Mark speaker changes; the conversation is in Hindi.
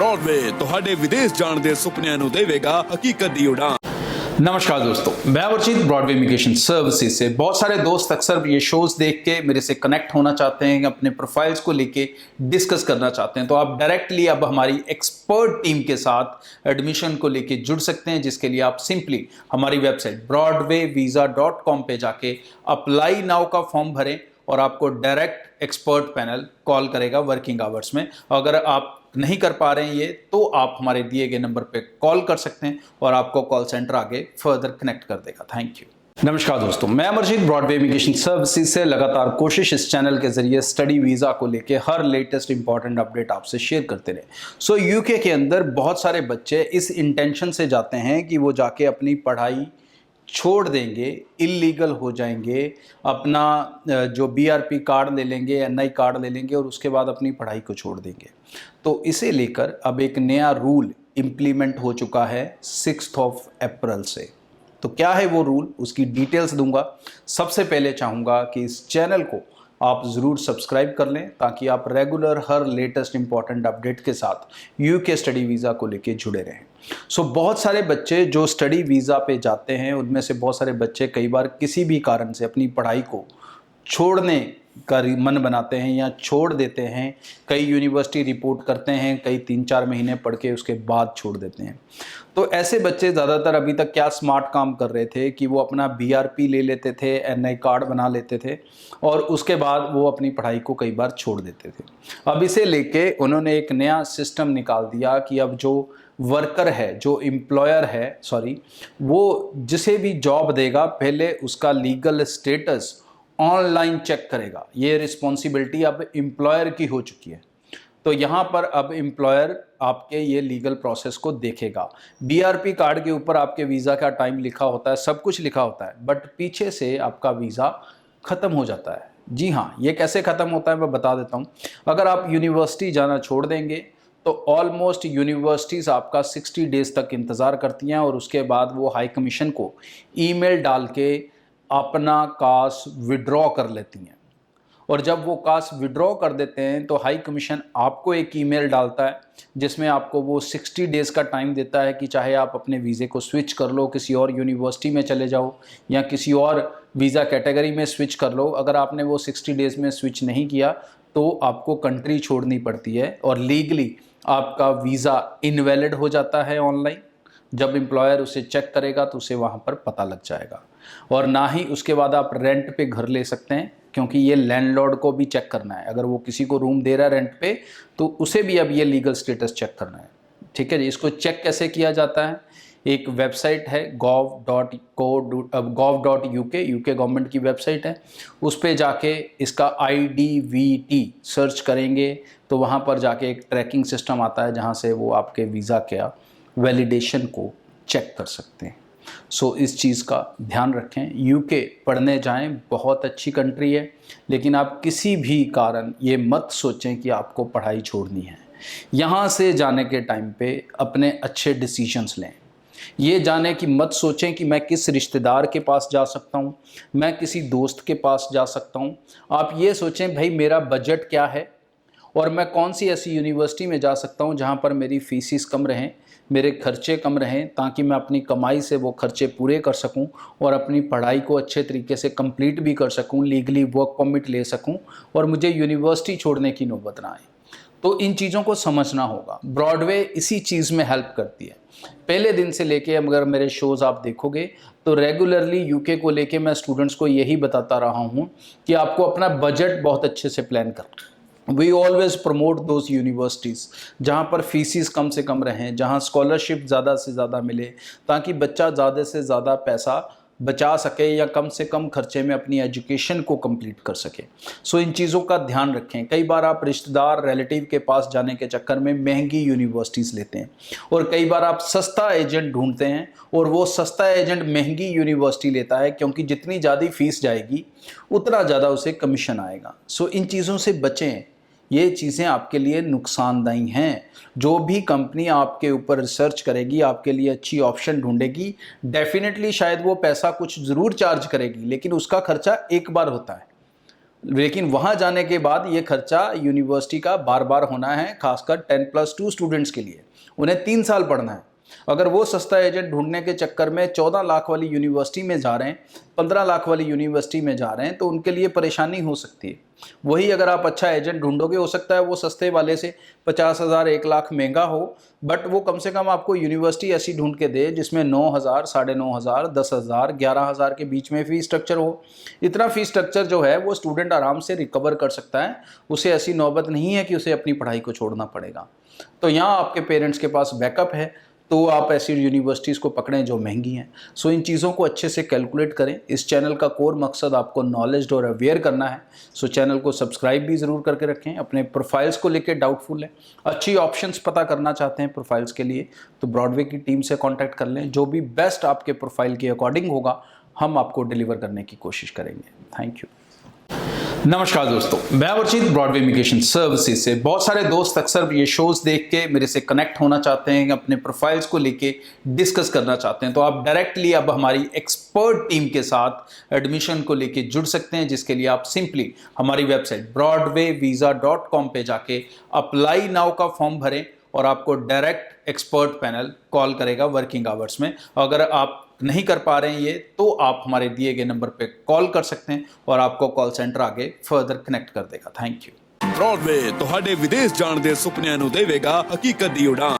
Speaker 1: ब्रॉडवे ਤੁਹਾਡੇ ਵਿਦੇਸ਼ ਜਾਣ ਦੇ ਸੁਪਨਿਆਂ ਨੂੰ ਦੇਵੇਗਾ ਹਕੀਕਤ ਦੀ ਉਡਾਨ।
Speaker 2: नमस्कार दोस्तों, मैं वर्षित ब्रॉडवे इमिग्रेशन सर्विसेज से। बहुत सारे दोस्त अक्सर ये शोज देख के मेरे से कनेक्ट होना चाहते हैं, अपने प्रोफाइल्स को लेके डिस्कस करना चाहते हैं, तो आप डायरेक्टली अब हमारी एक्सपर्ट टीम के साथ एडमिशन को लेके जुड़ सकते हैं, जिसके लिए आप सिंपली हमारी वेबसाइट broadwayvisa.com पे जाके अप्लाई नाउ का फॉर्म भरें और आपको डायरेक्ट एक्सपर्ट पैनल कॉल करेगा वर्किंग आवर्स में। अगर आप नहीं कर पा रहे हैं ये, तो आप हमारे दिए गए नंबर पे कॉल कर सकते हैं और आपको कॉल सेंटर आगे फर्दर कनेक्ट कर देगा। Thank you. नमस्कार दोस्तों, मैं अमरजीत ब्रॉडवे इमिग्रेशन सर्विसेज से लगातार कोशिश इस चैनल के जरिए स्टडी वीज़ा को लेके हर लेटेस्ट इंपॉर्टेंट अपडेट आपसे शेयर करते रहे। यूके के अंदर बहुत सारे बच्चे इस इंटेंशन से जाते हैं कि वो जाके अपनी पढ़ाई छोड़ देंगे, इलीगल हो जाएंगे, अपना जो बीआरपी कार्ड ले लेंगे, एनआई कार्ड ले लेंगे और उसके बाद अपनी पढ़ाई को छोड़ देंगे। तो इसे लेकर अब एक नया रूल इम्प्लीमेंट हो चुका है 6 अप्रैल से। तो क्या है वो रूल, उसकी डिटेल्स दूंगा। सबसे पहले चाहूँगा कि इस चैनल को आप ज़रूर सब्सक्राइब कर लें ताकि आप रेगुलर हर लेटेस्ट इंपॉर्टेंट अपडेट के साथ यूके स्टडी वीज़ा को लेके जुड़े रहें। बहुत सारे बच्चे जो स्टडी वीज़ा पे जाते हैं, उनमें से बहुत सारे बच्चे कई बार किसी भी कारण से अपनी पढ़ाई को छोड़ने का मन बनाते हैं या छोड़ देते हैं। कई यूनिवर्सिटी रिपोर्ट करते हैं, कई 3-4 महीने पढ़ के उसके बाद छोड़ देते हैं। तो ऐसे बच्चे ज़्यादातर अभी तक क्या स्मार्ट काम कर रहे थे कि वो अपना बीआरपी ले लेते थे, एनआई कार्ड बना लेते थे और उसके बाद वो अपनी पढ़ाई को कई बार छोड़ देते थे। अब इसे लेके उन्होंने एक नया सिस्टम निकाल दिया कि अब जो वर्कर है, जो एम्प्लॉयर है, वो जिसे भी जॉब देगा पहले उसका लीगल स्टेटस ऑनलाइन चेक करेगा। ये रिस्पॉन्सिबिलिटी अब एम्प्लॉयर की हो चुकी है। तो यहाँ पर अब एम्प्लॉयर आपके ये लीगल प्रोसेस को देखेगा। बीआरपी कार्ड के ऊपर आपके वीज़ा का टाइम लिखा होता है, सब कुछ लिखा होता है, बट पीछे से आपका वीज़ा ख़त्म हो जाता है। जी हाँ, ये कैसे ख़त्म होता है मैं बता देता हूँ। अगर आप यूनिवर्सिटी जाना छोड़ देंगे तो ऑलमोस्ट यूनिवर्सिटीज़ आपका 60 डेज़ तक इंतज़ार करती हैं और उसके बाद वो हाई कमीशन को ईमेल डाल के अपना कास विड्रॉ कर लेती हैं। और जब वो कास विड्रॉ कर देते हैं तो हाई कमीशन आपको एक ईमेल डालता है जिसमें आपको वो 60 डेज़ का टाइम देता है कि चाहे आप अपने वीज़े को स्विच कर लो, किसी और यूनिवर्सिटी में चले जाओ या किसी और वीज़ा कैटेगरी में स्विच कर लो। अगर आपने वो 60 डेज़ में स्विच नहीं किया तो आपको कंट्री छोड़नी पड़ती है और लीगली आपका वीज़ा इनवैलिड हो जाता है ऑनलाइन। जब एम्प्लॉयर उसे चेक करेगा तो उसे वहाँ पर पता लग जाएगा। और ना ही उसके बाद आप रेंट पे घर ले सकते हैं, क्योंकि ये लैंडलॉर्ड को भी चेक करना है। अगर वो किसी को रूम दे रहा है रेंट पे तो उसे भी अब ये लीगल स्टेटस चेक करना है। ठीक है जी। इसको चेक कैसे किया जाता है, एक वेबसाइट है gov.uk, यूके गवर्नमेंट की वेबसाइट है। उस पर जाके इसका IDVT सर्च करेंगे तो वहाँ पर जाके एक ट्रैकिंग सिस्टम आता है जहाँ से वो आपके वीज़ा का वैलिडेशन को चेक कर सकते हैं। इस चीज़ का ध्यान रखें। यूके पढ़ने जाएं, बहुत अच्छी कंट्री है, लेकिन आप किसी भी कारण ये मत सोचें कि आपको पढ़ाई छोड़नी है। यहाँ से जाने के टाइम पे अपने अच्छे डिसीजंस लें। ये जाने की मत सोचें कि मैं किस रिश्तेदार के पास जा सकता हूँ, मैं किसी दोस्त के पास जा सकता हूँ। आप ये सोचें भाई मेरा बजट क्या है और मैं कौन सी ऐसी यूनिवर्सिटी में जा सकता हूँ जहाँ पर मेरी फीसिस कम रहें, मेरे खर्चे कम रहें, ताकि मैं अपनी कमाई से वो खर्चे पूरे कर सकूं और अपनी पढ़ाई को अच्छे तरीके से कंप्लीट भी कर सकूं, लीगली वर्क परमिट ले सकूं और मुझे यूनिवर्सिटी छोड़ने की नौबत ना आए। तो इन चीज़ों को समझना होगा। ब्रॉडवे इसी चीज़ में हेल्प करती है। पहले दिन से लेके अगर मेरे शोज़ आप देखोगे तो रेगुलरली यूके को लेके मैं स्टूडेंट्स को यही बताता रहा हूँ कि आपको अपना बजट बहुत अच्छे से प्लान करना। We always promote those universities जहाँ पर फीसिस कम से कम रहें, जहाँ स्कॉलरशिप ज़्यादा से ज़्यादा मिले, ताकि बच्चा ज़्यादा से ज़्यादा पैसा बचा सके या कम से कम खर्चे में अपनी एजुकेशन को कंप्लीट कर सके। इन चीज़ों का ध्यान रखें। कई बार आप रिश्तेदार रिलेटिव के पास जाने के चक्कर में महंगी यूनिवर्सिटीज़ लेते हैं और कई बार आप सस्ता एजेंट ढूंढते हैं और वो सस्ता एजेंट महंगी यूनिवर्सिटी लेता है, क्योंकि जितनी ज़्यादा फीस जाएगी उतना ज़्यादा उसे कमीशन आएगा। इन चीज़ों से बचें। ये चीज़ें आपके लिए नुकसानदायी हैं। जो भी कंपनी आपके ऊपर रिसर्च करेगी, आपके लिए अच्छी ऑप्शन ढूंढेगी, डेफिनेटली शायद वो पैसा कुछ ज़रूर चार्ज करेगी, लेकिन उसका खर्चा एक बार होता है। लेकिन वहाँ जाने के बाद ये खर्चा यूनिवर्सिटी का बार बार होना है, खासकर 10+2 स्टूडेंट्स के लिए। उन्हें 3 साल पढ़ना है। अगर वो सस्ता एजेंट ढूंढने के चक्कर में 14 लाख वाली यूनिवर्सिटी में जा रहे हैं, 15 लाख वाली यूनिवर्सिटी में जा रहे हैं, तो उनके लिए परेशानी हो सकती है। वही अगर आप अच्छा एजेंट ढूंढोगे, हो सकता है वो सस्ते वाले से 50,000 1 लाख महंगा हो, बट वो कम से कम आपको यूनिवर्सिटी ऐसी ढूंढ के दे जिसमें 9,000, 9,500, 10,000, 11,000 के बीच में फीस स्ट्रक्चर हो। इतना फीस स्ट्रक्चर जो है वो स्टूडेंट आराम से रिकवर कर सकता है। उसे ऐसी नौबत नहीं है कि उसे अपनी पढ़ाई को छोड़ना पड़ेगा। तो यहाँ आपके पेरेंट्स के पास बैकअप है, तो आप ऐसी यूनिवर्सिटीज़ को पकड़ें जो महंगी हैं। सो इन चीज़ों को अच्छे से कैलकुलेट करें। इस चैनल का कोर मकसद आपको नॉलेज और अवेयर करना है। सो चैनल को सब्सक्राइब भी ज़रूर करके रखें। अपने प्रोफाइल्स को लेकर डाउटफुल है, अच्छी ऑप्शंस पता करना चाहते हैं प्रोफाइल्स के लिए, तो ब्रॉडवे की टीम से कॉन्टैक्ट कर लें। जो भी बेस्ट आपके प्रोफाइल के अकॉर्डिंग होगा, हम आपको डिलीवर करने की कोशिश करेंगे। Thank you. नमस्कार दोस्तों, मैं वर्षित ब्रॉडवे इमिग्रेशन सर्विसेज से। बहुत सारे दोस्त अक्सर ये शोज देख के मेरे से कनेक्ट होना चाहते हैं, अपने प्रोफाइल्स को लेके डिस्कस करना चाहते हैं। तो आप डायरेक्टली अब हमारी एक्सपर्ट टीम के साथ एडमिशन को लेके जुड़ सकते हैं, जिसके लिए आप सिंपली हमारी वेबसाइट broadwayvisa.com पे जाके अप्लाई नाउ का फॉर्म भरें और आपको डायरेक्ट एक्सपर्ट पैनल कॉल करेगा वर्किंग आवर्स में। अगर आप नहीं कर पा रहे हैं ये, तो आप हमारे दिए गए नंबर पे कॉल कर सकते हैं और आपको कॉल सेंटर आगे फर्दर कनेक्ट कर देगा। Thank you.
Speaker 1: ब्रॉडवे ਤੁਹਾਡੇ ਵਿਦੇਸ਼ ਜਾਣ ਦੇ ਸੁਪਨਿਆਂ ਨੂੰ ਦੇਵੇਗਾ ਹਕੀਕਤ ਦੀ ਉਡਾਨ।